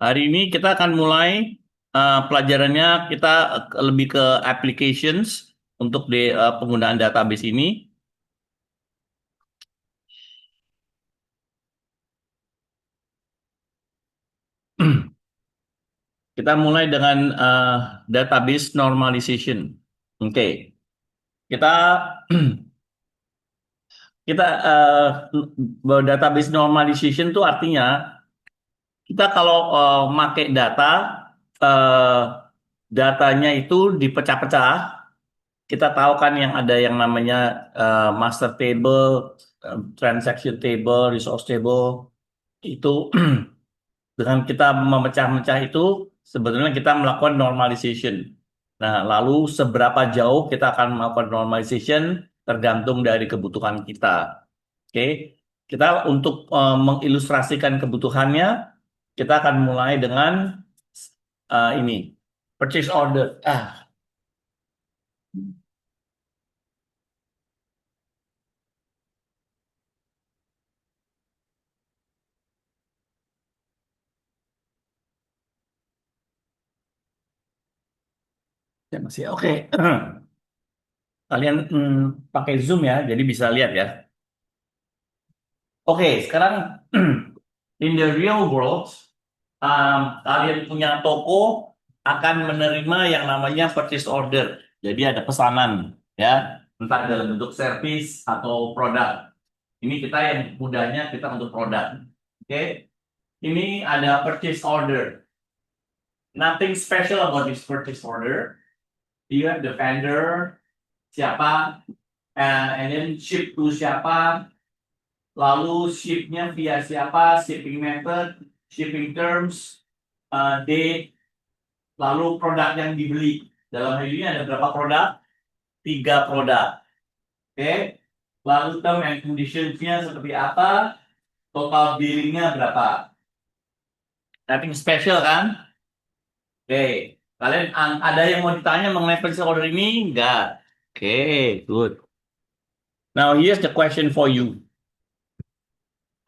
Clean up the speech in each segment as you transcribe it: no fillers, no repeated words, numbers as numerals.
Hari ini kita akan mulai pelajarannya kita lebih ke applications untuk penggunaan database ini. Kita mulai dengan database normalization. Oke, kita kita database normalization itu artinya kita kalau pakai data, eh, datanya itu dipecah-pecah. Kita tahu kan yang ada yang namanya master table, transaction table, resource table itu dengan kita memecah-mecah itu sebetulnya kita melakukan normalization. Nah, lalu seberapa jauh kita akan melakukan normalization tergantung dari kebutuhan kita. Oke, kita untuk mengilustrasikan kebutuhannya, kita akan mulai dengan ini purchase order. Ya masih oke. Kalian pakai Zoom ya, jadi bisa lihat ya. Oke, sekarang in the real world, kalian punya toko akan menerima yang namanya purchase order. Jadi ada pesanan, ya, entah dalam bentuk servis atau produk. Ini kita yang mudahnya kita untuk produk. Oke, ini ada purchase order. Nothing special about this purchase order. You have the vendor, siapa, and then ship to siapa, lalu shipnya via siapa, shipping method, shipping terms, date, lalu produk yang dibeli. Dalam hal ini ada berapa produk? 3 produk. Oke. Lalu term and conditions-nya seperti apa? Total billingnya berapa? Nothing special kan? Oke. Kalian ada yang mau ditanya mengenai purchase order ini? Enggak. Oke, good. Now here's the question for you.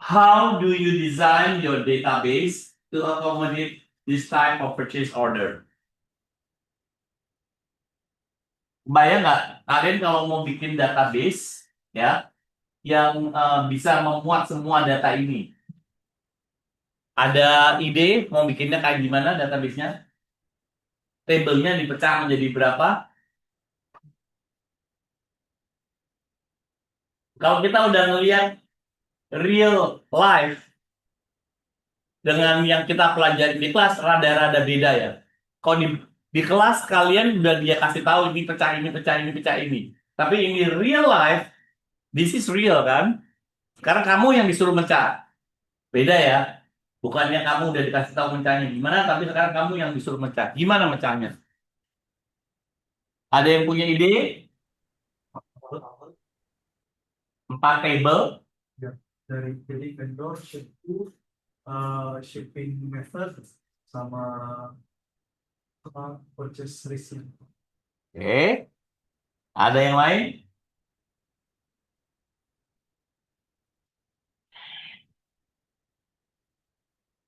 How do you design your database to accommodate this type of purchase order? Bayang nggak, kalian kalau mau bikin database ya yang bisa memuat semua data ini, ada ide mau bikinnya kayak gimana database-nya? Tabelnya dipecah menjadi berapa? Kalau kita udah ngelihat real life dengan yang kita pelajari di kelas rada-rada beda ya. Kalau di kelas kalian udah dia kasih tahu ini pecah ini pecah ini pecah ini. Tapi ini real life, this is real kan? Sekarang kamu yang disuruh mecah. Beda ya. Bukannya kamu udah dikasih tahu mecahnya gimana, tapi sekarang kamu yang disuruh mecah. Gimana mecahnya? Ada yang punya ide? 4 table. Ya, dari jadi vendor, shipping method, sama purchase receipt. Oke. Ada yang lain?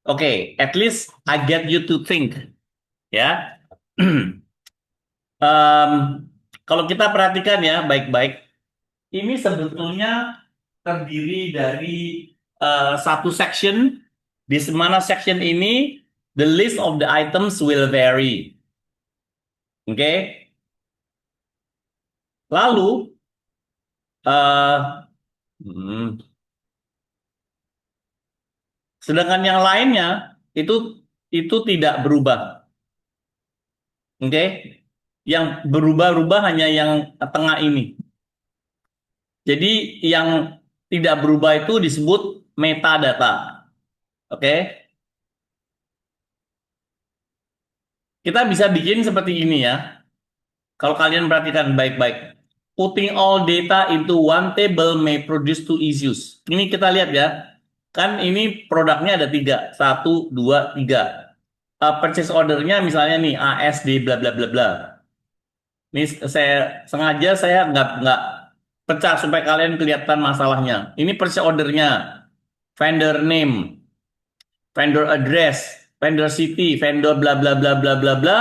Oke, at least I get you to think. Ya. Em, kalau kita perhatikan ya baik-baik, ini sebetulnya terdiri dari satu section, di mana section ini the list of the items will vary. Oke. Lalu eh, hmm, sedangkan yang lainnya itu tidak berubah. Oke. Yang berubah-ubah hanya yang tengah ini. Jadi yang tidak berubah itu disebut metadata. Oke. Kita bisa bikin seperti ini ya. Kalau kalian perhatikan baik-baik. Putting all data into one table may produce two issues. Ini kita lihat ya. Kan ini produknya ada 3. 1, 2, 3. Purchase ordernya misalnya nih ASD bla bla bla bla. Ini saya sengaja nggak pecah supaya kalian kelihatan masalahnya. Ini purchase ordernya, vendor name, vendor address, vendor city, vendor bla bla bla bla bla bla.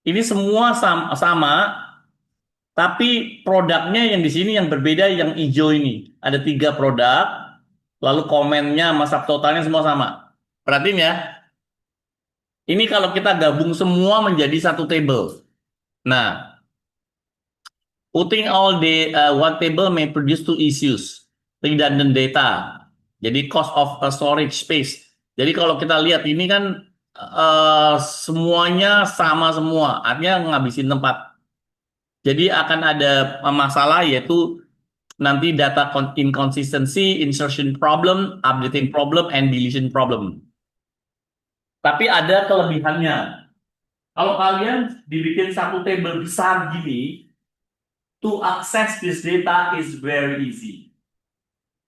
Ini semua sama, tapi produknya yang di sini yang berbeda, yang hijau ini. Ada 3 produk, lalu komennya, masa totalnya semua sama. Perhatiin ya, ini kalau kita gabung semua menjadi satu table. Nah, putting all the one table may produce two issues, redundant data. Jadi cost of storage space. Jadi kalau kita lihat ini kan semuanya sama semua, artinya ngabisin tempat. Jadi akan ada masalah yaitu nanti data inconsistency, insertion problem, updating problem, and deletion problem. Tapi ada kelebihannya. Kalau kalian dibikin satu table besar gini, to access this data is very easy.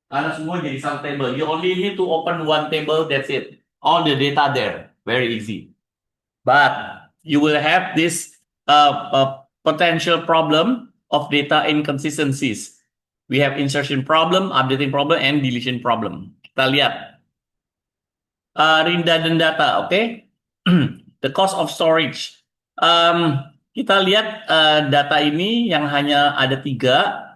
Karena semua jadi satu table. You only need to open one table, that's it. All the data there, very easy. But you will have this potential problem of data inconsistencies. We have insertion problem, updating problem, and deletion problem. Kita lihat. Redundant data, oke? Okay? The cost of storage. Kita lihat data ini yang hanya ada 3.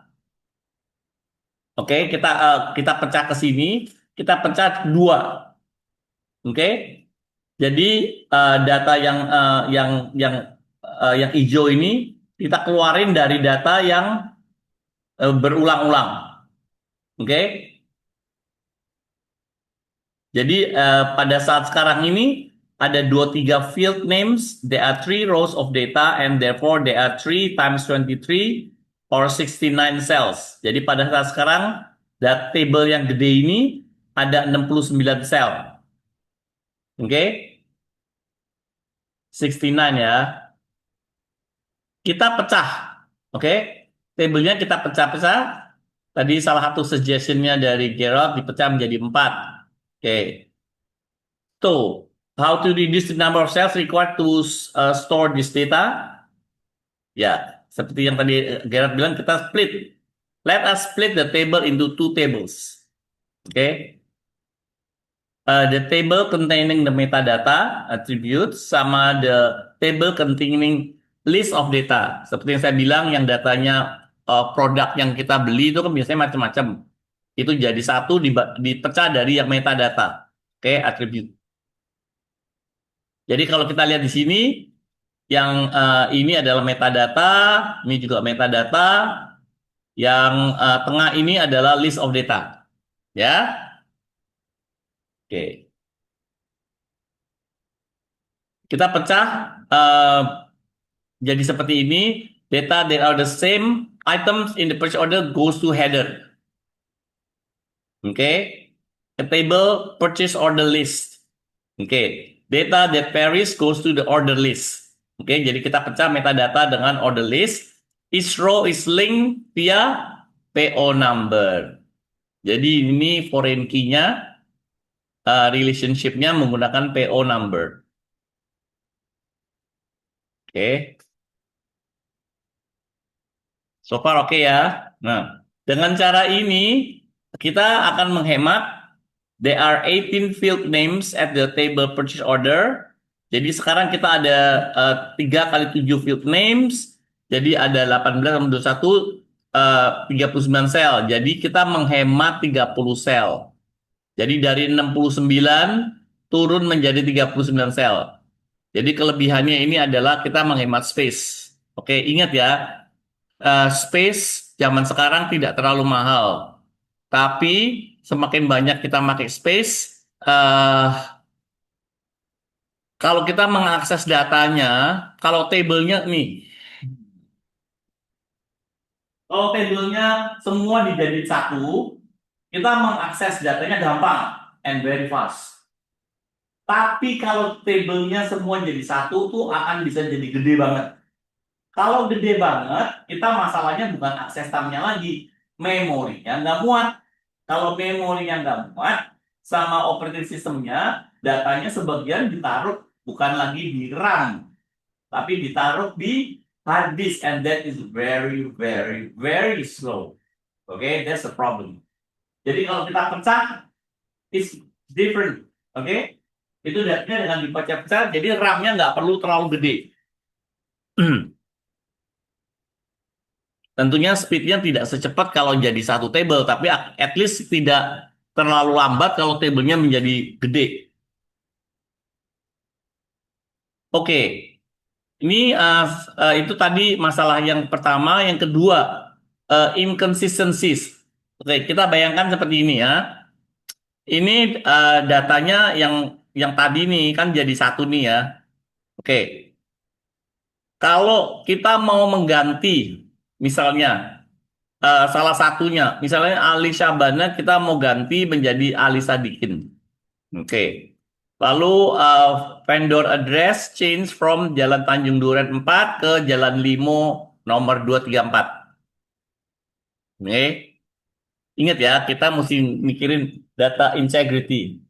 Oke, kita pecah ke sini, kita pecah 2. Oke? Jadi data yang hijau ini kita keluarin dari data yang berulang-ulang. Oke? Jadi pada saat sekarang ini ada 23 field names, there are 3 rows of data, and therefore there are 3 times 23 or 69 cells. Jadi pada saat sekarang, that table yang gede ini ada 69 cell. Oke? 69 ya. Kita pecah. Oke? Tabelnya kita pecah-pecah. Tadi salah satu suggestionnya dari Gerald dipecah menjadi 4. Oke. So, how to reduce the number of cells required to store this data? Ya, seperti yang tadi Gerard bilang, kita split. Let us split the table into 2 tables. Okay. The table containing the metadata attributes sama the table containing list of data. Seperti yang saya bilang, yang datanya produk yang kita beli itu kan biasanya macam-macam. Itu jadi satu dipecah dari yang metadata. Oke, attribute. Jadi kalau kita lihat di sini, yang ini adalah metadata, ini juga metadata, yang tengah ini adalah list of data. Ya. Oke. Kita pecah jadi seperti ini. Data that are the same items in the purchase order goes to header. Oke. A table purchase order list. Oke. Data that varies goes to the order list. Oke, jadi kita pecah metadata dengan order list. Each row is linked via PO number. Jadi ini foreign key-nya, relationship-nya menggunakan PO number. Oke. So far oke ya. Nah, dengan cara ini kita akan menghemat. There are 18 field names at the table purchase order. Jadi sekarang kita ada 3 kali 7 field names. Jadi ada 18 sama 21, 39 sel. Jadi kita menghemat 30 sel. Jadi dari 69 turun menjadi 39 sel. Jadi kelebihannya ini adalah kita menghemat space. Oke, ingat ya, space zaman sekarang tidak terlalu mahal. Tapi semakin banyak kita pakai space, kalau kita mengakses datanya, kalau tabelnya nih, kalau tabelnya semua dijadiin satu, kita mengakses datanya gampang and very fast. Tapi kalau tabelnya semua jadi satu tuh akan bisa jadi gede banget. Kalau gede banget, kita masalahnya bukan akses RAM-nya lagi, memorinya nggak muat. Kalau memorinya nggak muat, sama operating systemnya, datanya sebagian ditaruh bukan lagi di RAM, tapi ditaruh di hard disk, and that is very, very, very slow. Okay, that's the problem. Jadi kalau kita pecah, it's different. Okay, Itu datanya dengan dipecah-pecah, jadi RAM-nya nggak perlu terlalu gede. Tentunya speed-nya tidak secepat kalau jadi satu table, tapi at least tidak terlalu lambat kalau tablenya menjadi gede. Oke, ini itu tadi masalah yang pertama. Yang kedua, inconsistencies. Oke, kita bayangkan seperti ini ya. Ini datanya yang tadi nih kan jadi satu nih ya. Oke, kalau kita mau mengganti, misalnya salah satunya, misalnya Ali Syabana kita mau ganti menjadi Ali Sadikin. Oke. Lalu vendor address change from Jalan Tanjung Duren 4 ke Jalan Limo nomor 234. Oke. Ingat ya, kita mesti mikirin data integrity.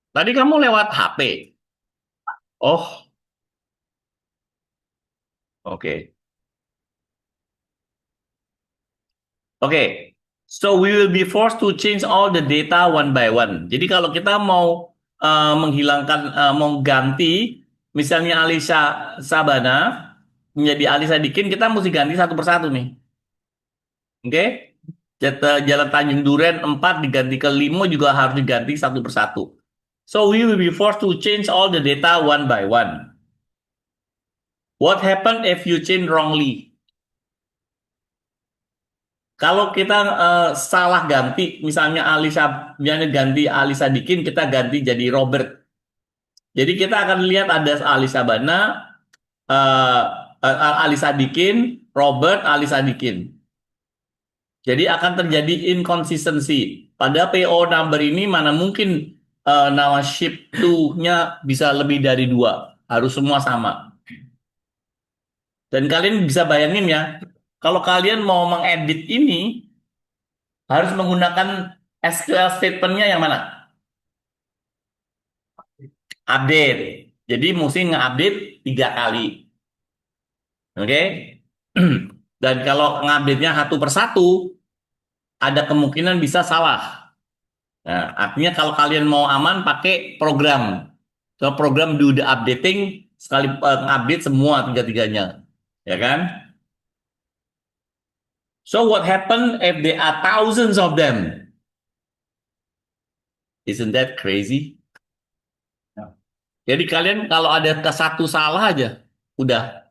Tadi kamu lewat HP. Oh, oke. Oke. So we will be forced to change all the data one by one. Jadi kalau kita mau menghilangkan, mau ganti, misalnya Alisa Sabana menjadi Alisa Dikin, kita mesti ganti satu persatu nih. Oke? Jalan Tanjung Duren 4 diganti ke Limo juga harus diganti satu persatu. So we will be forced to change all the data one by one. What happened if you change wrongly? Kalau kita salah ganti, misalnya misalnya ganti Ali Sadikin, kita ganti jadi Robert. Jadi kita akan lihat ada Ali Sabana, eh, Ali Sadikin, Robert, Ali Sadikin. Jadi akan terjadi inkonsistensi. Pada PO number ini mana mungkin nama ship to-nya bisa lebih dari dua. Harus semua sama. Dan kalian bisa bayangin ya, kalau kalian mau mengedit ini, harus menggunakan SQL statement-nya yang mana? Update. Jadi mesti nge-update 3 kali. Oke? Dan kalau ngupdate-nya satu persatu, ada kemungkinan bisa salah. Nah, artinya kalau kalian mau aman, pakai program. So, program do the updating, sekali update semua tiga-tiganya. Ya kan? So what happen if there are thousands of them? Isn't that crazy? Jadi kalian kalau ada ke satu salah aja, udah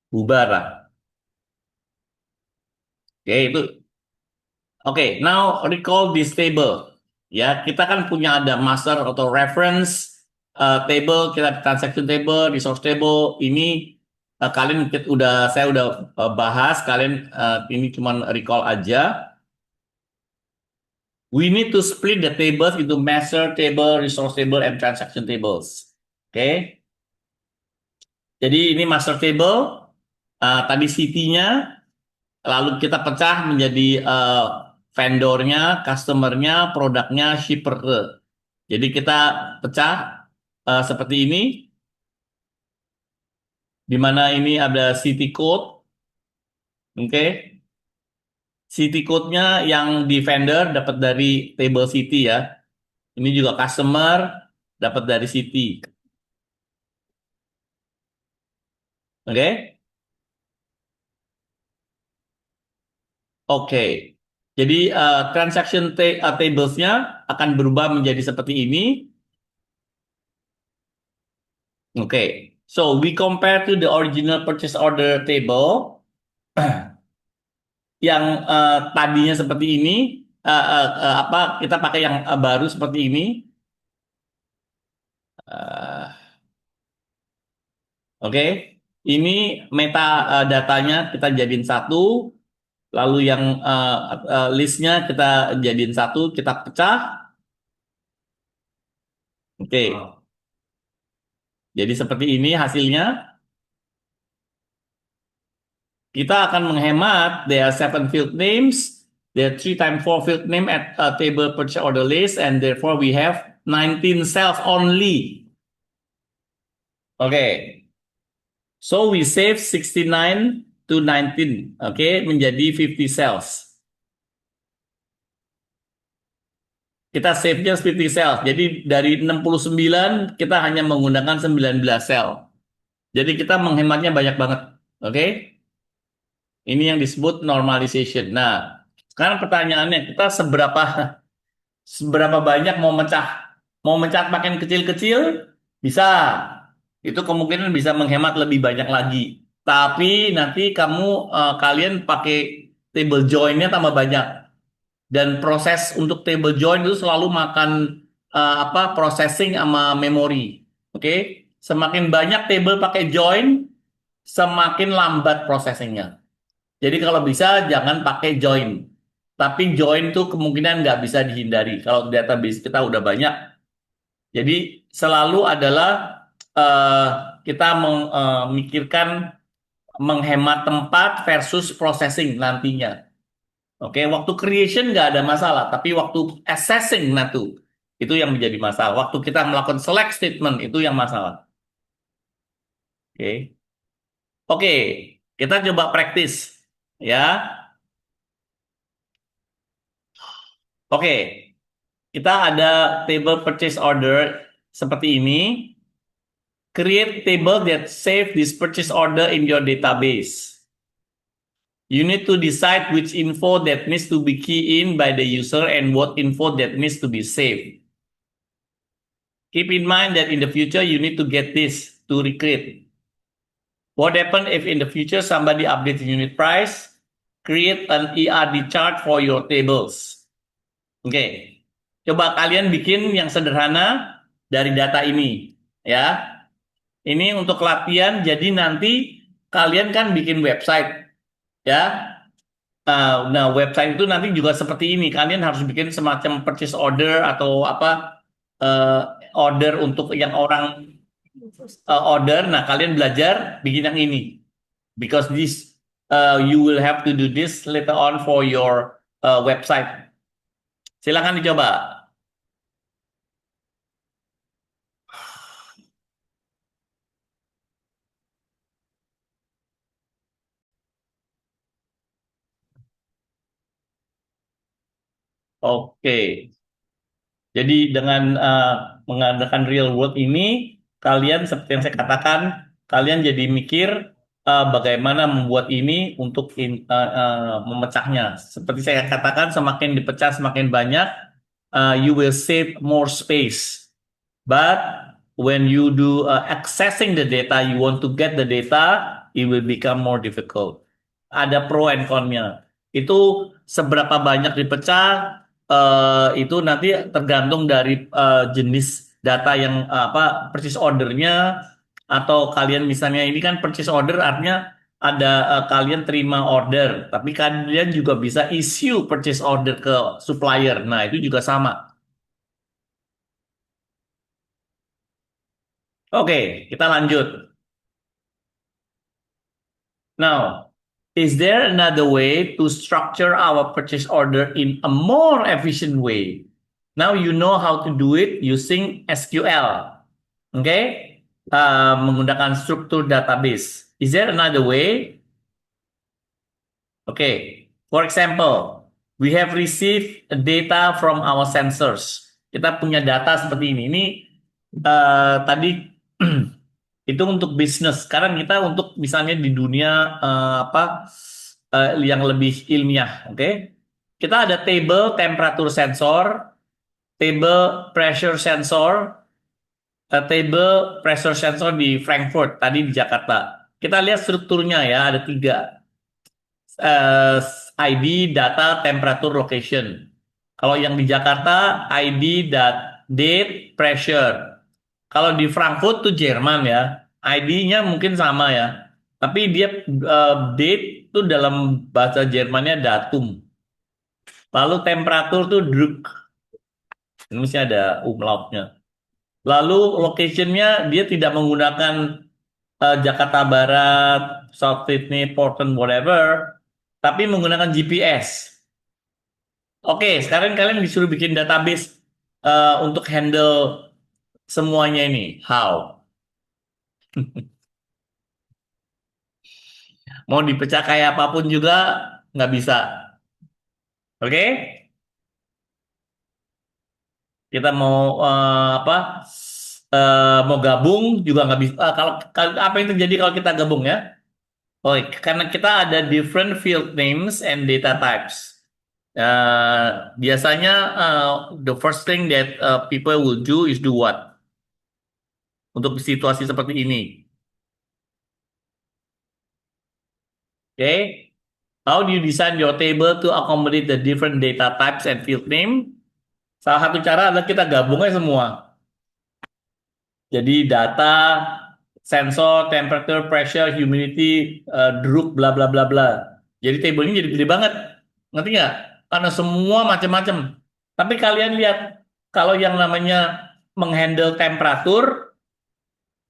bubar lah. Oke, itu. Oke, now recall this table. Ya, kita kan punya ada master atau reference table, kita transaction table, resource table. Ini saya udah bahas, kalian ini cuma recall aja. We need to split the tables into master table, resource table, and transaction tables. Oke. Jadi ini master table, tadi CT-nya, lalu kita pecah menjadi vendornya, customernya, produknya, shipper. Jadi kita pecah seperti ini, di mana ini ada city code, oke? City code-nya yang di vendor dapat dari table city ya. Ini juga customer dapat dari city, oke? Oke. Jadi transaction tables-nya akan berubah menjadi seperti ini. Oke. So we compare to the original purchase order table yang tadinya seperti ini. Apa kita pakai yang baru seperti ini. Eh, Oke. Ini meta datanya kita jadiin satu. Lalu yang listnya kita jadiin satu. Kita pecah. Oke. Jadi seperti ini hasilnya. Kita akan menghemat, there are 7 field names, there are 3 times 4 field name at a table purchase order list, and therefore we have 19 cells only. Okay. So we save 69 to 19, okay, menjadi 50 cells. Kita save-nya 50 cell. Jadi dari 69 kita hanya menggunakan 19 sel. Jadi kita menghematnya banyak banget. Oke? Ini yang disebut normalization. Nah, sekarang pertanyaannya kita seberapa banyak mau mecah? Mau mecah makin kecil-kecil? Bisa. Itu kemungkinan bisa menghemat lebih banyak lagi. Tapi nanti kalian pakai table join-nya tambah banyak. Dan proses untuk table join itu selalu makan processing sama memori. Oke? Semakin banyak table pakai join, semakin lambat processingnya. Jadi kalau bisa jangan pakai join. Tapi join tuh kemungkinan nggak bisa dihindari kalau database kita udah banyak. Jadi selalu adalah eh, kita memikirkan menghemat tempat versus processing nantinya. Oke, waktu creation nggak ada masalah, tapi waktu assessing nah tuh itu yang menjadi masalah. Waktu kita melakukan select statement itu yang masalah. Oke, oke, kita coba praktis ya. Oke, kita ada table purchase order seperti ini. Create table that save this purchase order in your database. You need to decide which info that needs to be key in by the user and what info that needs to be saved. Keep in mind that in the future you need to get this to recreate. What happens if in the future somebody updates the unit price? Create an ERD chart for your tables. Oke, coba kalian bikin yang sederhana dari data ini, ya. Ini untuk latihan, jadi nanti kalian kan bikin website, ya. Nah, website itu nanti juga seperti ini. Kalian harus bikin semacam purchase order atau eh, order untuk yang orang order. Nah, kalian belajar bikin yang ini. Because you will have to do this later on for your website. Silakan dicoba. Oke. Jadi dengan mengadakan real world ini, kalian seperti yang saya katakan, kalian jadi mikir bagaimana membuat ini untuk memecahnya. Seperti saya katakan, semakin dipecah semakin banyak, you will save more space. But when you do accessing the data, you want to get the data, it will become more difficult. Ada pro and con-nya. Itu seberapa banyak dipecah, itu nanti tergantung dari jenis data yang purchase ordernya, atau kalian misalnya ini kan purchase order artinya ada kalian terima order, tapi kalian juga bisa issue purchase order ke supplier. Nah, itu juga sama. Oke, kita lanjut. Now, is there another way to structure our purchase order in a more efficient way? Now you know how to do it using SQL. Okay? Menggunakan struktur database. Is there another way? Okay. For example, we have received data from our sensors. Kita punya data seperti ini. Ini tadi itu untuk bisnis. Sekarang kita untuk misalnya di dunia yang lebih ilmiah, oke? Kita ada table temperatur sensor, table pressure sensor, table pressure sensor di Frankfurt, tadi di Jakarta. Kita lihat strukturnya ya, ada tiga. Eh, ID, data, temperatur, location. Kalau yang di Jakarta, ID, date, pressure. Kalau di Frankfurt tuh Jerman ya, ID-nya mungkin sama ya. Tapi dia date tuh dalam bahasa Jermannya datum. Lalu temperatur tuh Druck. Ini mesti ada umlautnya. Lalu location-nya dia tidak menggunakan Jakarta Barat, South Sydney, Portland, whatever, tapi menggunakan GPS. Oke, sekarang kalian disuruh bikin database untuk handle semuanya ini. How? Mau dipecah kayak apapun juga nggak bisa. Oke? Kita mau mau gabung juga nggak bisa. Apa yang terjadi kalau kita gabung ya? Oh, karena kita ada different field names and data types. Biasanya the first thing that people will do is do what? Untuk situasi seperti ini. Okay? How do you design your table to accommodate the different data types and field name? Salah satu cara adalah kita gabungnya semua. Jadi data, sensor, temperature, pressure, humidity, druk, bla bla bla bla. Jadi tabelnya jadi gede banget. Ngerti nggak? Karena semua macam-macam. Tapi kalian lihat, kalau yang namanya menghandle temperatur,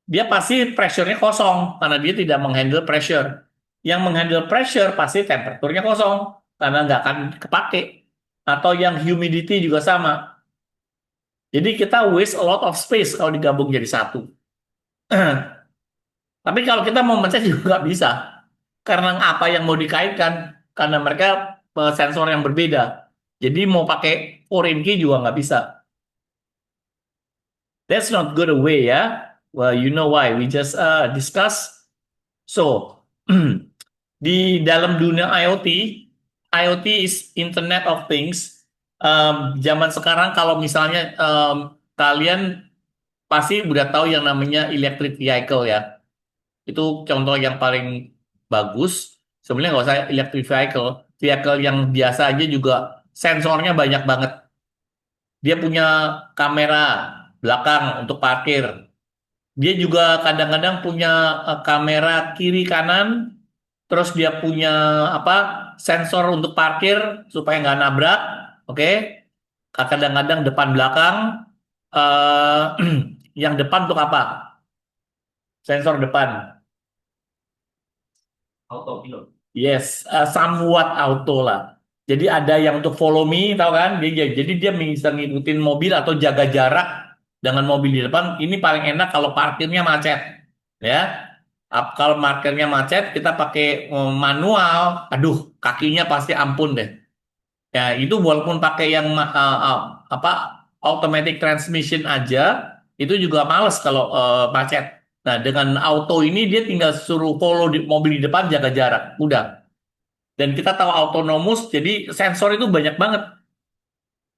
dia pasti pressure-nya kosong karena dia tidak menghandle pressure. Yang menghandle pressure pasti temperaturnya kosong karena nggak akan kepake. Atau yang humidity juga sama. Jadi kita waste a lot of space kalau digabung jadi satu. Tapi kalau kita mau mencet juga nggak bisa. Karena apa yang mau dikaitkan? Karena mereka sensor yang berbeda. Jadi mau pakai foreign key juga nggak bisa. That's not good away ya. Well, you know why. We just discuss. So, di dalam dunia IoT, IoT is Internet of Things. Zaman sekarang kalau misalnya kalian pasti udah tahu yang namanya electric vehicle ya. Itu contoh yang paling bagus. Sebenarnya nggak usah electric vehicle. Vehicle yang biasa aja juga sensornya banyak banget. Dia punya kamera belakang untuk parkir. Dia juga kadang-kadang punya kamera kiri kanan. Terus dia punya apa sensor untuk parkir supaya nggak nabrak. Oke. Kadang-kadang depan belakang. eh yang depan untuk apa? Sensor depan. Autopilot. Yes, somewhat auto lah. Jadi ada yang untuk follow me, tahu kan? Jadi dia bisa ngikutin mobil atau jaga jarak dengan mobil di depan. Ini paling enak kalau parkirnya macet, ya. Kalau parkirnya macet, kita pakai manual. Aduh, kakinya pasti ampun deh. Ya, itu walaupun pakai yang apa automatic transmission aja, itu juga males kalau macet. Nah, dengan auto ini dia tinggal suruh follow di, mobil di depan jaga jarak, udah. Dan kita tahu autonomous, jadi sensor itu banyak banget.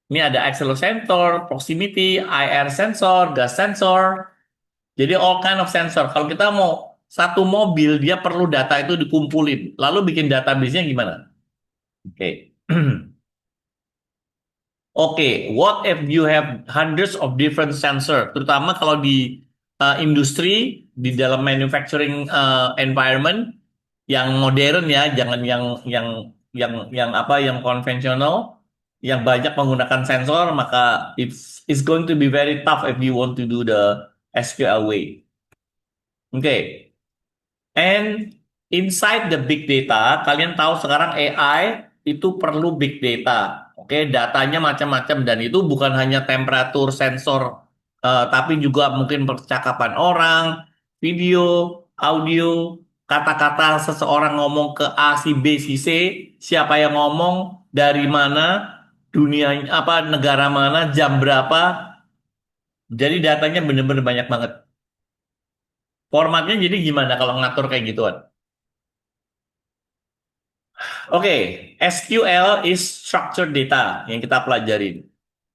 Ini ada accelerometer, proximity, IR sensor, gas sensor. Jadi all kind of sensor. Kalau kita mau satu mobil, dia perlu data itu dikumpulin. Lalu bikin database-nya gimana? Oke. Oke, what if you have hundreds of different sensor, terutama kalau di industri, di dalam manufacturing environment yang modern ya, jangan yang apa yang konvensional, yang banyak menggunakan sensor, maka it's going to be very tough if you want to do the SQL way. Oke. And inside the big data, kalian tahu sekarang AI itu perlu big data. Oke, datanya macam-macam dan itu bukan hanya temperatur sensor, tapi juga mungkin percakapan orang, video, audio, kata-kata seseorang ngomong ke A, si B, si C, siapa yang ngomong, dari mana, dunia apa, negara mana, jam berapa. Jadi datanya benar-benar banyak banget. Formatnya jadi gimana kalau ngatur kayak gituan? Oke, SQL is structured data yang kita pelajarin.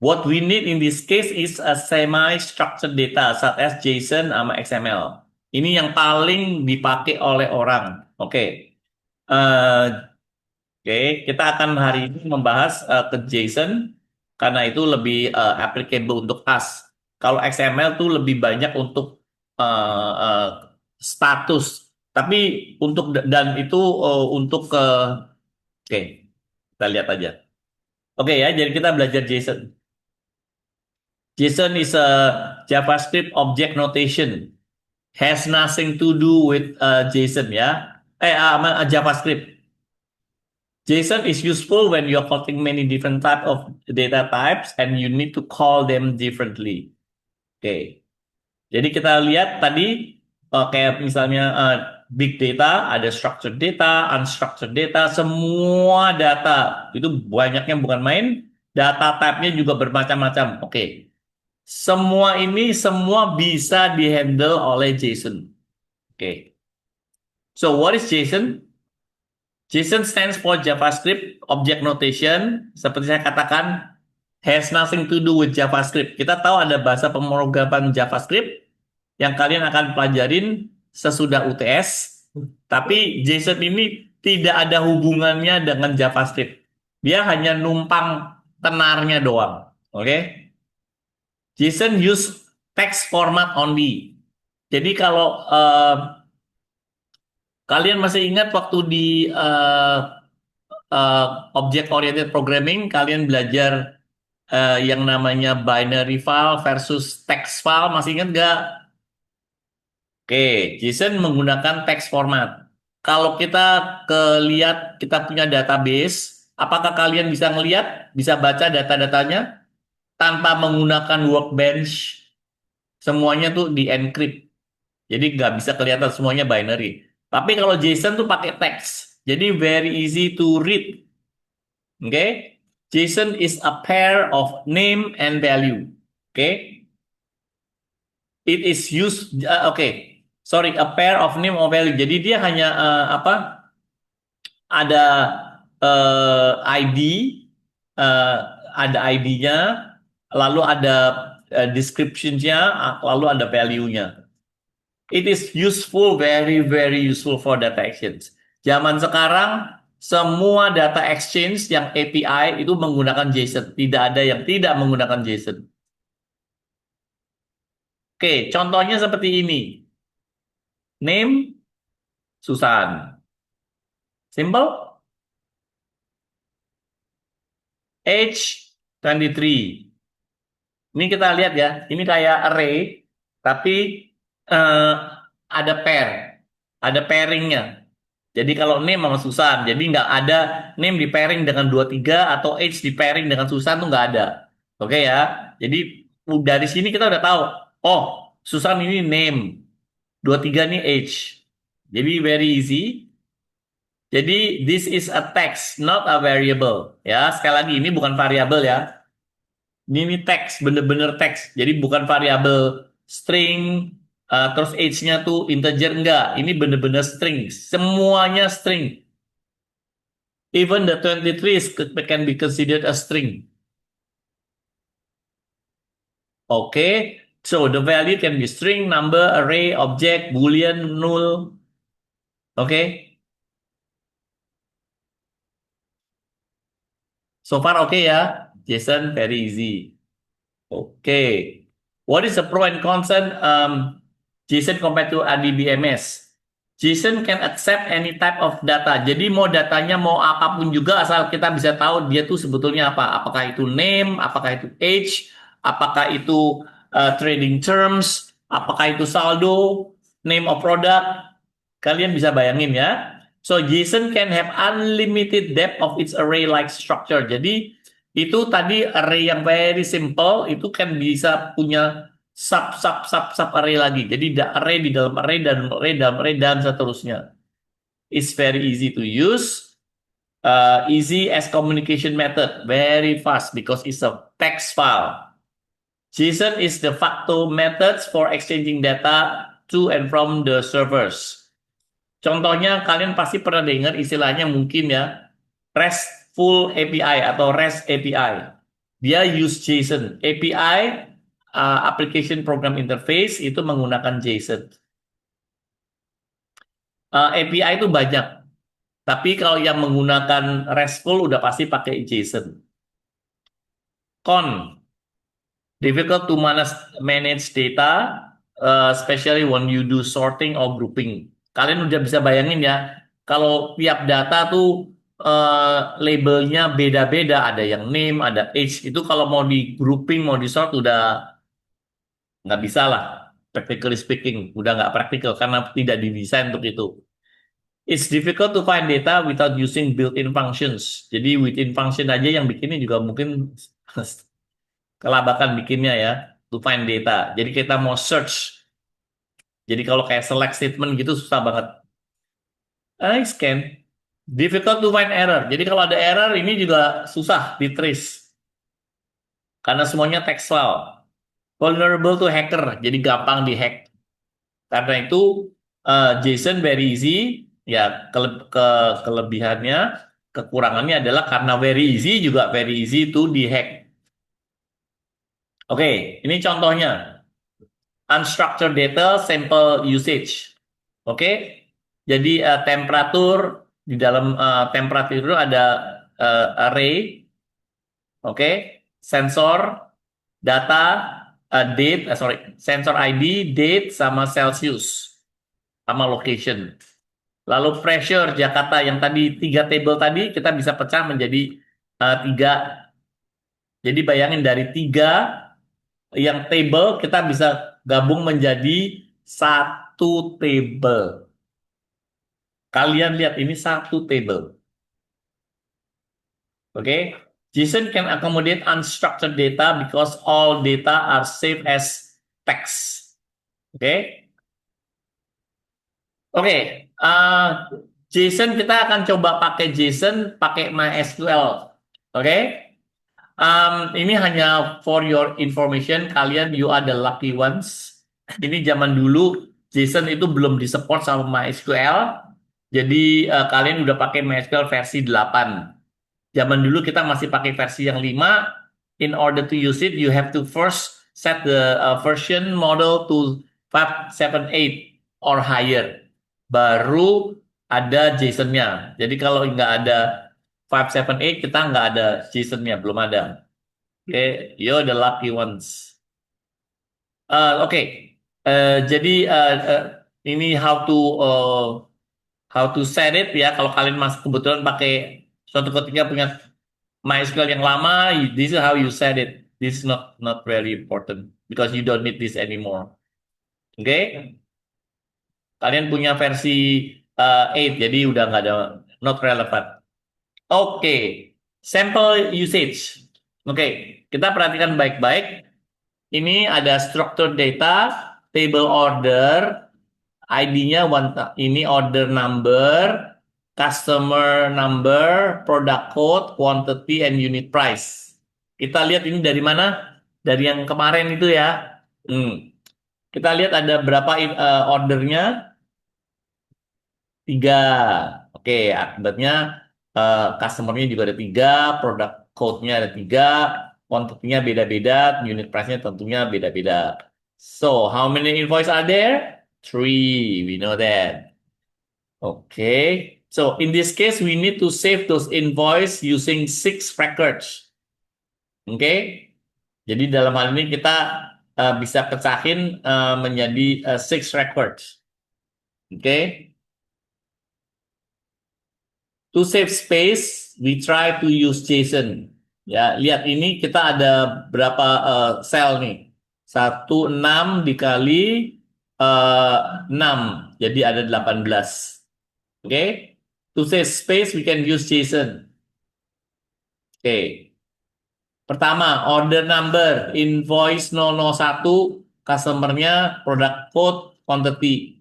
What we need in this case is a semi-structured data, such as JSON sama XML. Ini yang paling dipakai oleh orang. Oke. Eh, oke, kita akan hari ini membahas ke JSON karena itu lebih applicable untuk us. Kalau XML tuh lebih banyak untuk status. Tapi untuk dan itu untuk oke, kita lihat aja. Oke ya, jadi kita belajar JSON. JSON is a JavaScript object notation. Has nothing to do with JSON ya. JavaScript. JSON is useful when you're calling many different type of data types and you need to call them differently. Oke. Jadi kita lihat tadi kayak misalnya big data, ada structured data, unstructured data, semua data itu banyaknya bukan main, data type-nya juga bermacam-macam. Oke. Semua ini semua bisa dihandle oleh JSON. Oke. So what is JSON? JSON stands for JavaScript Object Notation. Seperti saya katakan, has nothing to do with JavaScript. Kita tahu ada bahasa pemrograman JavaScript yang kalian akan pelajarin sesudah UTS. Tapi JSON ini tidak ada hubungannya dengan JavaScript. Dia hanya numpang tenarnya doang. Oke? JSON use text format only. Jadi kalau kalian masih ingat waktu di object oriented programming, kalian belajar yang namanya binary file versus text file, masih ingat nggak? Oke, JSON menggunakan text format. Kalau kita lihat kita punya database, apakah kalian bisa ngelihat, bisa baca data-datanya tanpa menggunakan workbench? Semuanya tuh di encrypt, jadi nggak bisa kelihatan semuanya binary. Tapi kalau JSON tuh pakai teks, jadi very easy to read. Oke, JSON is a pair of name and value. Oke, it is used. Sorry, a pair of name or value. Jadi dia hanya apa? Ada ID, eh, ada ID-nya, lalu ada description-nya, lalu ada value-nya. It is useful, very, very useful for data exchange. Zaman sekarang, semua data exchange yang API itu menggunakan JSON. Tidak ada yang tidak menggunakan JSON. Oke, contohnya seperti ini. Name, Susan. Simple. Age, 23. Ini kita lihat ya, ini kayak array, tapi eh, ada pair, ada pairingnya. Jadi kalau name sama Susan, jadi nggak ada name di pairing dengan 23 atau age di pairing dengan Susan tuh nggak ada. Oke ya, jadi dari sini kita udah tahu, oh Susan ini name, 23 ini age. Jadi very easy. Jadi this is a text, not a variable. Ya, sekali lagi ini bukan variabel ya. Ini teks, bener-bener teks. Jadi bukan variabel string, terus age-nya tuh integer, enggak. Ini bener-bener string. Semuanya string. Even the 23 can be considered a string. Okay, so the value can be string, number, array, object, boolean, null. Okay, so far okay ya. JSON very easy. Okay. What is the pro and cons JSON compared to RDBMS? JSON can accept any type of data. Jadi mau datanya mau apapun juga asal kita bisa tahu dia tuh sebetulnya apa. Apakah itu name, apakah itu age, apakah itu trading terms, apakah itu saldo, name of product. Kalian bisa bayangin ya. So JSON can have unlimited depth of its array-like structure. Jadi itu tadi array yang very simple itu kan bisa punya sub array lagi. Jadi array di dalam array dan array dalam array dan seterusnya. It's very easy to use. Easy as communication method, very fast because it's a text file. JSON is de facto methods for exchanging data to and from the servers. Contohnya kalian pasti pernah dengar istilahnya mungkin ya RESTful API atau REST API. Dia use JSON. API Application Program Interface itu menggunakan JSON. API itu banyak, tapi kalau yang menggunakan RESTful udah pasti pakai JSON. Con, difficult to manage data, especially when you do sorting or grouping. Kalian udah bisa bayangin ya, kalau tiap data tuh labelnya beda-beda, ada yang name, ada age, itu kalau mau di grouping, mau di sort udah nggak bisa lah, practically speaking, udah nggak praktikal karena tidak didesain untuk itu. It's difficult to find data without using built-in functions. Jadi within function aja yang bikinnya juga mungkin kelabakan bikinnya ya, to find data. Jadi kita mau search. Jadi kalau kayak select statement gitu susah banget. Scan. Difficult to find error. Jadi kalau ada error ini juga susah di trace. Karena semuanya text file. vulnerable to hacker, jadi gampang dihack. Karena itu JSON very easy, ya kelebihannya, kekurangannya adalah karena very easy juga very easy to dihack. Oke, ini contohnya unstructured data sample usage. Oke, jadi temperatur di dalam temperatur itu ada array, oke, sensor, data, date, sensor ID, date, sama Celsius, sama location. Lalu pressure Jakarta yang tadi 3 table tadi kita bisa pecah menjadi 3. Jadi bayangin dari 3 yang table kita bisa gabung menjadi 1 table. Kalian lihat ini 1 table. Oke, JSON can accommodate unstructured data because all data are saved as text. Oke. Oke, JSON kita akan coba pakai JSON pakai MySQL. Oke. Ini hanya for your information, kalian you are the lucky ones. Ini zaman dulu JSON itu belum disupport sama MySQL. Jadi kalian udah pakai MySQL versi 8. Zaman dulu kita masih pakai versi yang 5. In order to use it, you have to first set the version model to 578 or higher. Baru ada JSON-nya. Jadi kalau nggak ada 578, kita nggak ada JSON-nya, belum ada. Oke, you're the lucky ones. Oke. Jadi ini how to set it ya. Kalau kalian masih kebetulan pakai suatu ketika punya MySQL yang lama, this is how you set it. This is not very important because you don't need this anymore. Oke? Kalian punya versi 8, jadi udah nggak ada, not relevant. Oke, sample usage. Oke, kita perhatikan baik-baik. Ini ada structured data, table order, ID-nya ini order number, customer number, product code, quantity, and unit price. Kita lihat ini dari mana? Dari yang kemarin itu ya. Kita lihat ada berapa ordernya? 3. Oke, akibatnya customer-nya juga ada 3, product code-nya ada 3, quantity-nya beda-beda, unit price-nya tentunya beda-beda. So, how many invoice are there? 3, we know that. Okay, so in this case, we need to save those invoice using 6 records. Okay, jadi dalam hal ini kita bisa pecahin menjadi 6 records. Okay, to save space, we try to use JSON. Ya, lihat ini kita ada berapa sel nih? 16 dikali 6, jadi ada 18. Oke, to save space we can use JSON. Oke. Pertama, order number, invoice 001, customer-nya, product code, quantity.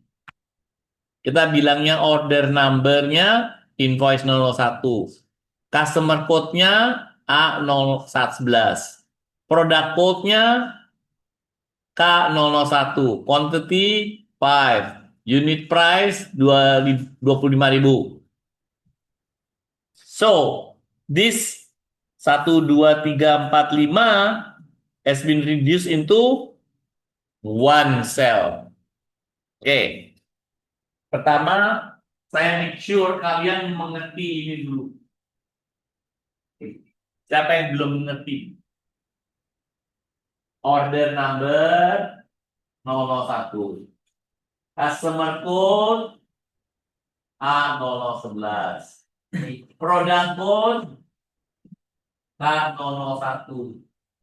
Kita bilangnya order number-nya invoice 001. Customer code-nya A011. Product code-nya K001. Quantity 5. Unit price 25.000. So, this 1, 2, 3, 4, 5 has been reduced into 1 cell. Oke. Pertama, saya make sure kalian mengerti ini dulu. Siapa yang belum mengerti? Order number 001. Customer code A011. Product code K001.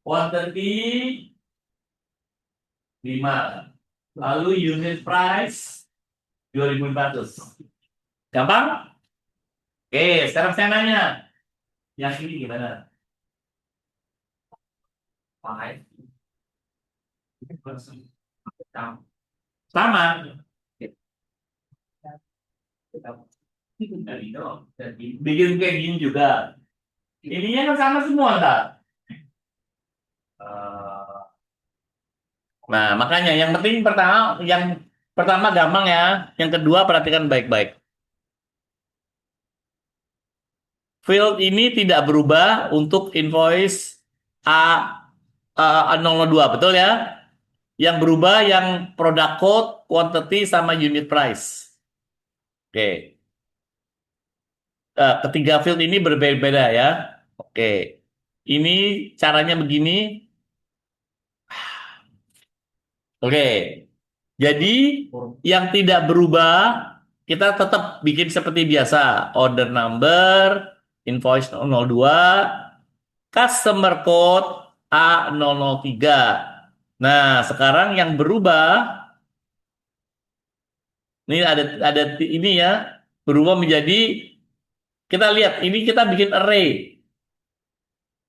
Quantity 5. Lalu unit price 2.400. Gampang? Oke, sekarang saya nanya. Yang ini gimana? Sama. Bikin kayak gini juga. Ininya kan sama semua, tak? Nah, makanya yang pertama gampang ya, yang kedua perhatikan baik-baik. Field ini tidak berubah untuk invoice A002, betul ya? Yang berubah yang product code, quantity, sama unit price. Oke. Ketiga field ini berbeda ya. Oke. Ini caranya begini. Oke. Jadi yang tidak berubah kita tetap bikin seperti biasa. Order number, invoice 002, customer code A003. Nah, sekarang yang berubah ini ada ini ya, berubah menjadi kita lihat ini kita bikin array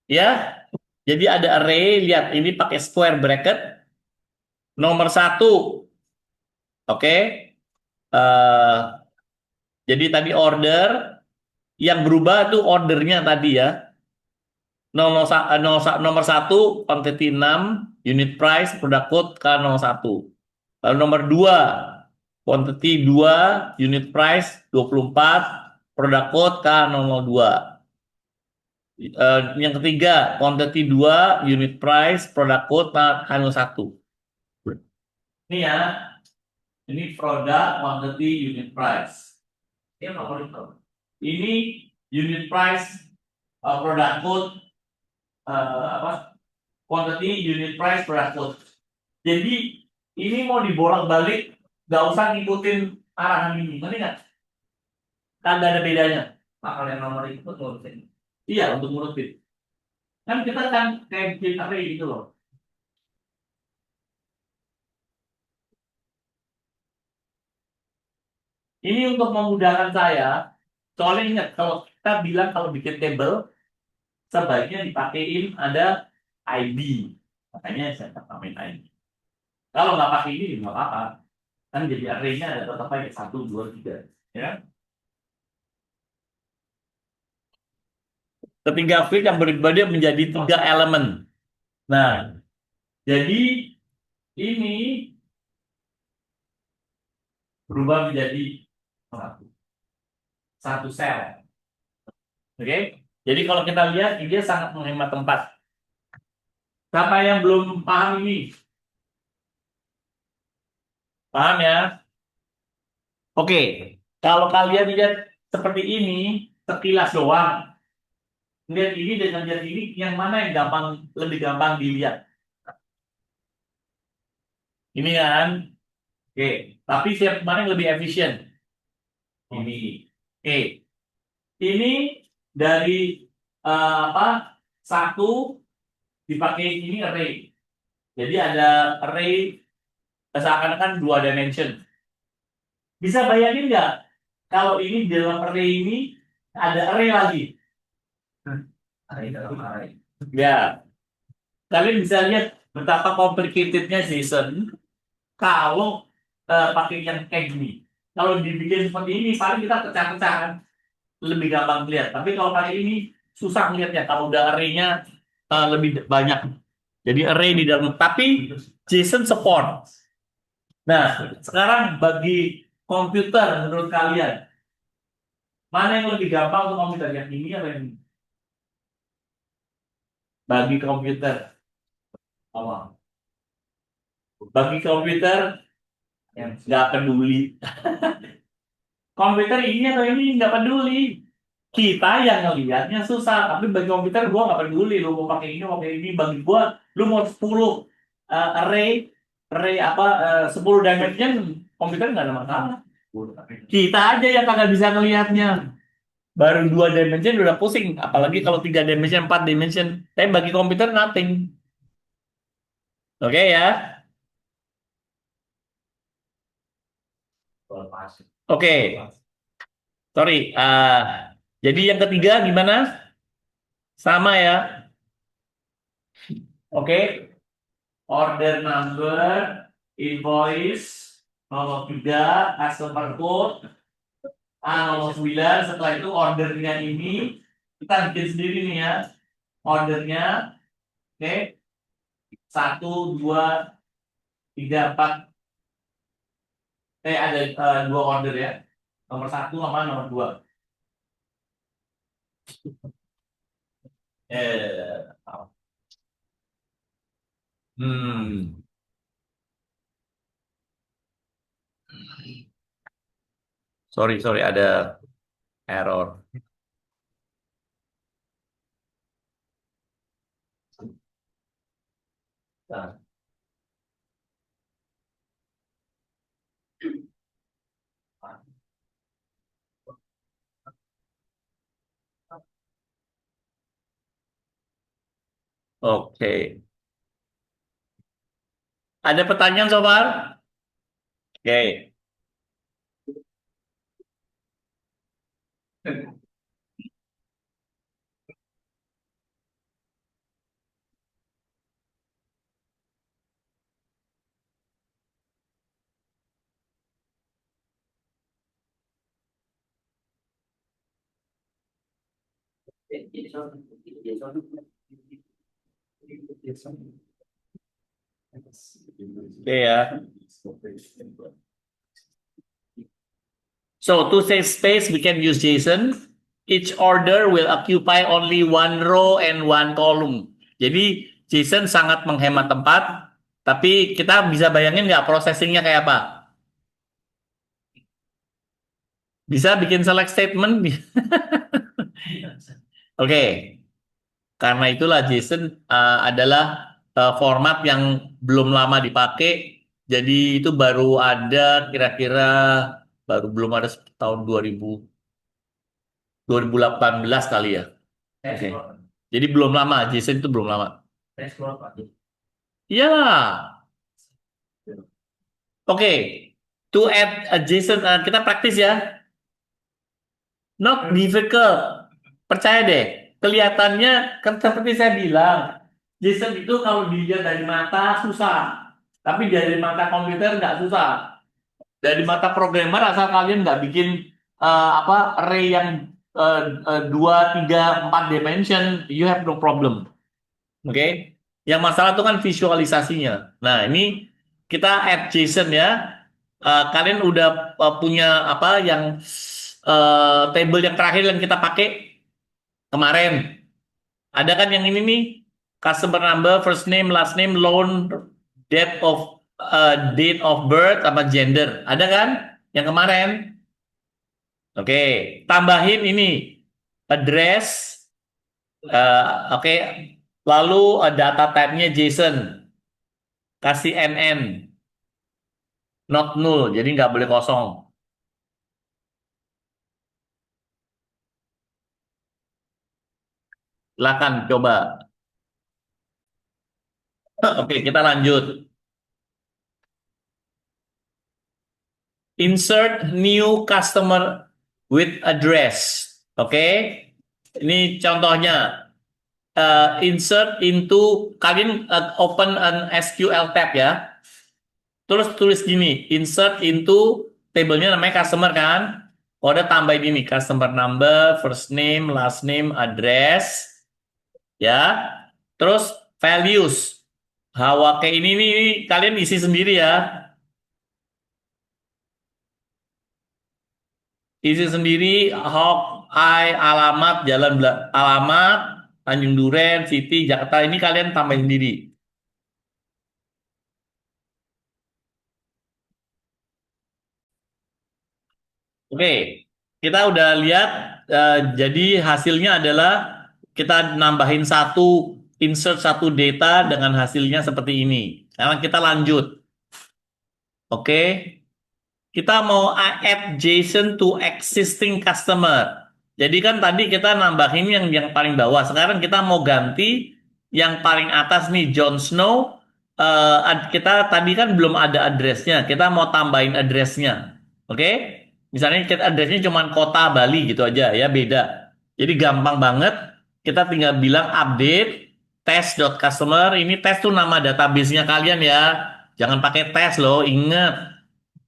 ya. Jadi ada array, lihat ini pakai square bracket nomor satu. Oke. Eh, jadi tadi order yang berubah itu ordernya tadi ya. Nomor satu quantity 6, unit price, product code K01. Lalu nomor 2 quantity 2, unit price 24, product code K002. Yang ketiga, quantity 2, unit price, product code K01. Ini ya, ini produk, quantity, unit price. Ini nomor itu. Ini unit price, product code, quantity, unit price, product code. Jadi ini mau dibolak-balik, nggak usah ngikutin arahan ini, ngerti nggak? Kan nggak ada bedanya. Nah, kalau yang nomor itu ngurusin. Iya, untuk ngurusin. Kan kita kan kayak bikin array gitu loh. Ini untuk memudahkan saya. Soalnya ingat, kalau kita bilang kalau bikin table, sebaiknya dipakein ada ID. Makanya saya tambahin ID. Kalau nggak pakai ini, nggak apa-apa. Kan jadi array-nya ada tetap aja 1, 2, 3. Ya. Ketiga field yang berbeda menjadi 3 elemen. Nah, jadi ini berubah menjadi satu sel. Oke? Jadi kalau kita lihat, dia sangat menghemat tempat. Siapa yang belum paham ini? Paham ya? Oke, kalau kalian lihat seperti ini, sekilas doang. Lihat ini dengan lihat ini, yang mana yang lebih gampang dilihat? Ini kan? Oke, tapi siapa mana yang lebih efisien? Ini. Oke, ini dari apa? Satu dipakai ini array. Jadi ada array seakan-akan 2 dimension. Bisa bayangin nggak? Kalau ini di dalam array ini ada array lagi. Array dalam array. Ya, kalian bisa lihat betapa complicatednya JSON kalau pakai yang kayak gini. Kalau dibikin seperti ini, paling kita pecah-pecah kan, lebih gampang lihat. Tapi kalau pakai ini susah lihatnya kalau udah array-nya lebih banyak. Jadi array di dalam, tapi JSON support. Nah, sekarang bagi komputer menurut kalian, mana yang lebih gampang untuk komputer? Yang ini atau yang ini? Bagi komputer, apa? Bagi komputer yang nggak peduli. Komputer ini atau ini nggak peduli. Kita yang ngelihatnya susah, tapi bagi komputer gua nggak peduli. Lu mau pakai ini, mau pakai ini. Bagi gua, lu mau 10 array, array apa 10 dimension, komputer nggak ada masalah. Kita aja yang kagak bisa ngelihatnya. Baru 2 dimension udah pusing, apalagi kalau 3 dimension, 4 dimension. Tapi bagi komputer nothing. Oke ya. Oke. Sorry. Jadi yang ketiga gimana? Sama ya. Oke. Order number, invoice, nomor 3, customer code, nomor 9. Setelah itu ordernya ini kita bikin sendiri nih ya. Ordernya, oke. 1, 2, tiga, empat. Ada dua order ya. Nomor satu sama nomor dua. Eh, hmm. Sorry, ada error. Nah, Oke. Ada pertanyaan, Sobar? Oke. Oke ya. So to save space, we can use JSON. Each order will occupy only one row and one column. Jadi JSON sangat menghemat tempat, tapi kita bisa bayangin nggak processingnya kayak apa? Bisa bikin select statement? Oke, karena itulah JSON adalah format yang belum lama dipakai. Jadi itu baru ada kira-kira belum ada tahun 2018 kali ya. Oke. Jadi belum lama, JSON itu belum lama. Iya. Oke. To add a JSON, kita praktis ya. Not difficult. Percaya deh. Kelihatannya kan seperti saya bilang, JSON itu kalau dilihat dari mata susah. Tapi dari mata komputer nggak susah. Dari mata programmer asal kalian nggak bikin array yang 2, 3, 4 dimension, you have no problem. Oke, yang masalah itu kan visualisasinya. Nah, ini kita add JSON ya. Kalian udah punya apa yang table yang terakhir yang kita pakai kemarin. Ada kan yang ini nih, customer number, first name, last name, loan, date of birth, sama gender. Ada kan yang kemarin? Oke, tambahin ini address. Oke, lalu data type-nya JSON. Kasih NN, not null, jadi nggak boleh kosong. Silakan coba. Oke, kita lanjut. Insert new customer with address. Oke, ini contohnya. Insert into, kalian open an SQL tab ya. Terus tulis gini, insert into, tabelnya namanya customer kan. Kode tambahin ini, customer number, first name, last name, address. Ya. Terus values. Hawa kayak ini nih, kalian isi sendiri ya. Isi sendiri, alamat, alamat, Tanjung Duren, City, Jakarta, ini kalian tambahin sendiri. Oke, kita udah lihat, jadi hasilnya adalah kita nambahin insert satu data dengan hasilnya seperti ini. Sekarang kita lanjut. Oke, kita mau add JSON to existing customer. Jadi kan tadi kita nambahin yang paling bawah. Sekarang kita mau ganti yang paling atas nih, Jon Snow. Kita tadi kan belum ada addressnya. Kita mau tambahin addressnya. Oke? Misalnya kita addressnya cuma kota Bali gitu aja ya, beda. Jadi gampang banget. Kita tinggal bilang update test.customer. Ini test tuh nama database-nya kalian ya. Jangan pakai test loh, ingat.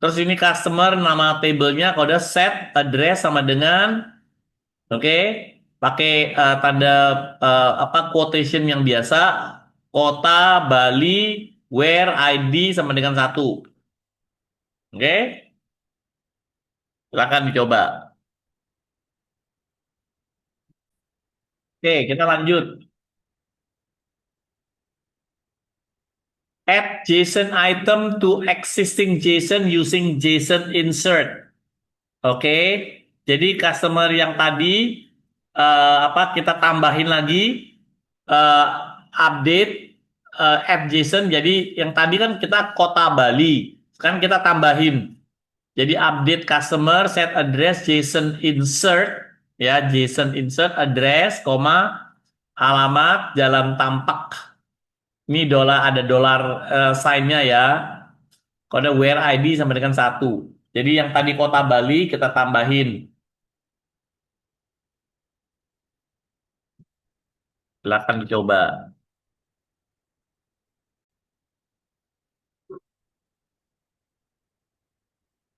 Terus ini customer, nama tabelnya kode set address sama dengan oke, pakai tanda quotation yang biasa, kota Bali, where ID sama dengan 1. Oke, silakan dicoba. Oke, kita lanjut. Add JSON item to existing JSON using JSON insert. Oke, jadi customer yang tadi kita tambahin lagi eh, update app JSON. Jadi yang tadi kan kita kota Bali, sekarang kita tambahin. Jadi update customer set address JSON insert ya, JSON insert address, koma alamat Jalan Tampak. Ini ada dolar sign-nya ya. Kode where ID sama dengan 1. Jadi yang tadi kota Bali kita tambahin. Silahkan dicoba.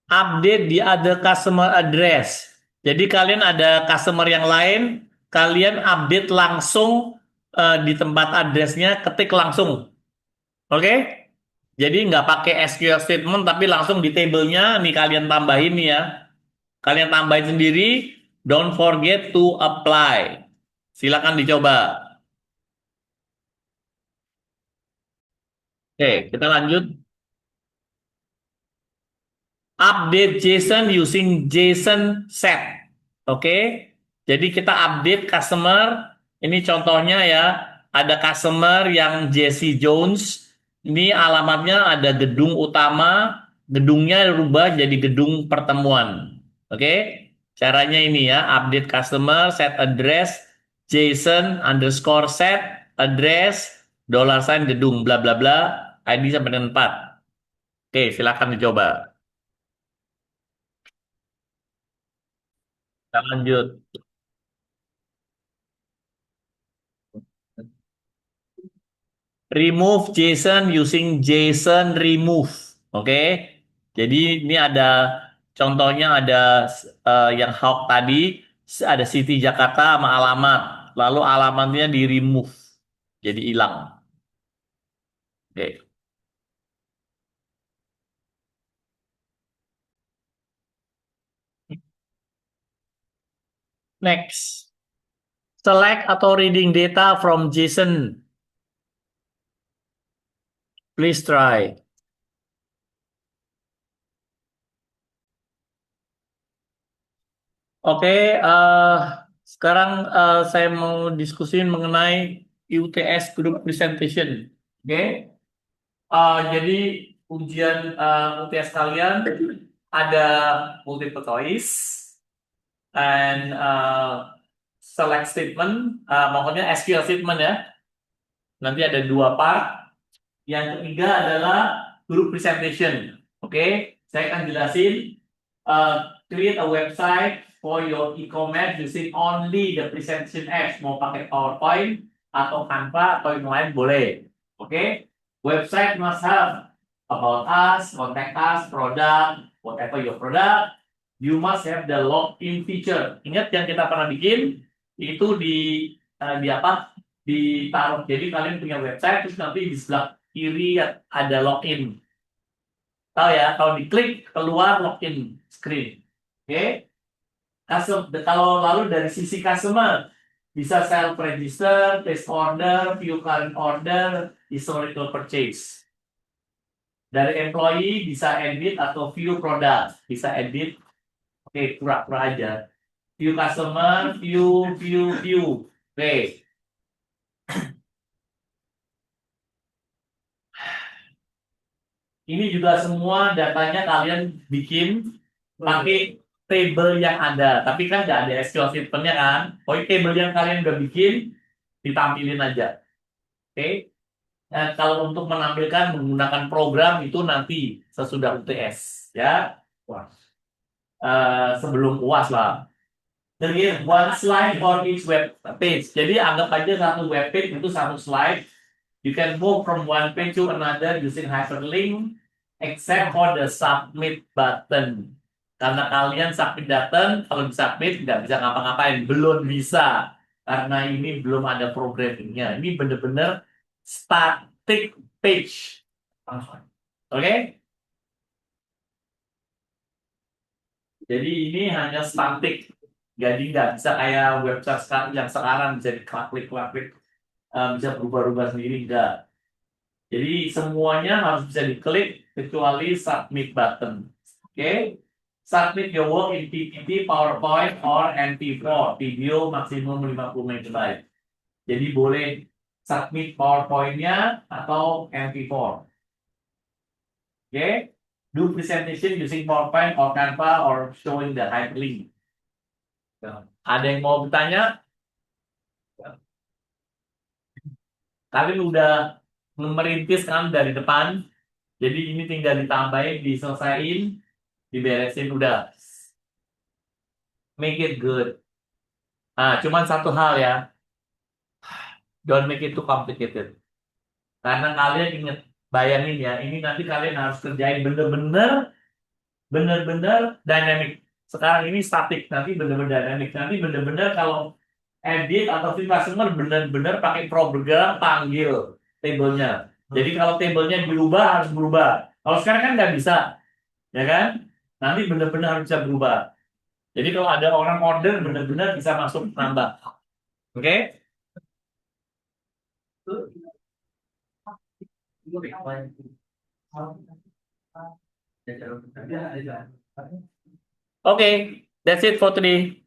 Update di other customer address. Jadi kalian ada customer yang lain, kalian update langsung di tempat addressnya, ketik langsung. Oke? Jadi nggak pakai SQL statement, tapi langsung di tabelnya nih kalian tambahin nih ya. Kalian tambahin sendiri, don't forget to apply. Silakan dicoba. Oke, kita lanjut. Update JSON using JSON set. Oke, jadi kita update customer. Ini contohnya ya, ada customer yang Jesse Jones. Ini alamatnya ada gedung utama, gedungnya rubah jadi gedung pertemuan. Oke, caranya ini ya, update customer, set address, JSON underscore set, address, dollar sign gedung, bla bla bla, ID sampai dengan 4. Oke, silakan dicoba. Kita lanjut. Remove JSON using JSON remove. Oke. Jadi ini ada contohnya, ada yang Hawk tadi, ada City Jakarta sama alamat. Lalu alamatnya di remove. Jadi hilang. Oke. Next. Select atau reading data from JSON. Please try. Oke, sekarang saya mau diskusin mengenai UTS Group Presentation. Oke. Jadi ujian UTS kalian ada multiple choice and select statement, maksudnya SQL statement ya. Nanti ada 2 part. Yang ketiga adalah group presentation. Oke, saya akan jelasin. Create a website for your e-commerce using only the presentation apps. Mau pakai PowerPoint atau Canva atau yang lain boleh. Oke. Website must have about us, contact us, product, whatever your product. You must have the login feature. Ingat yang kita pernah bikin itu di apa? Ditaruh. Jadi kalian punya website terus nanti di sebelah kiri ada login. Tahu ya? Kalau diklik keluar login screen. Oke? Kalau lalu dari sisi customer bisa self register, place order, view current order, historical purchase. Dari employee bisa edit atau view product, bisa edit. Oke, pura-pura aja. View customer, view. Oke. Ini juga semua datanya kalian bikin pakai table yang ada. Tapi kan nggak ada SQL statement-nya kan. Pokoknya table yang kalian udah bikin, ditampilin aja. Oke. Nah, kalau untuk menampilkan menggunakan program itu nanti sesudah UTS ya. Wah. Sebelum UAS lah. Jadi one slide for each web page. Jadi anggap aja satu web page itu satu slide. You can move from one page to another using hyperlink, except for the submit button. Karena kalian submit button, kalau di submit nggak bisa ngapa-ngapain, belum bisa. Karena ini belum ada programmingnya. Ini bener-bener static page. Oke? Jadi ini hanya statik. Jadi nggak bisa kayak website sekarang yang sekarang bisa diklik-klik, bisa berubah-ubah sendiri, enggak. Jadi semuanya harus bisa diklik kecuali submit button. Oke? Submit your work in PPT, PowerPoint, or MP4, video maksimum 50 MB. Jadi boleh submit PowerPoint-nya atau MP4. Oke? Do presentation using PowerPoint or Canva or showing the hyperlink. Ada yang mau bertanya? Kalian udah merintis kan dari depan, jadi ini tinggal ditambahin, diselesain, diberesin udah. Make it good. Cuman satu hal ya, don't make it too complicated. Karena kalian inget, bayangin ya, ini nanti kalian harus kerjain bener-bener dynamic. Sekarang ini static, nanti bener-bener dynamic. Nanti bener-bener kalau edit atau view customer bener-bener pakai program panggil tabelnya. Jadi kalau tabelnya dirubah harus berubah. Kalau sekarang kan nggak bisa, ya kan? Nanti bener-bener harus bisa berubah. Jadi kalau ada orang order bener-bener bisa masuk nambah. Oke? Oke, that's it for today.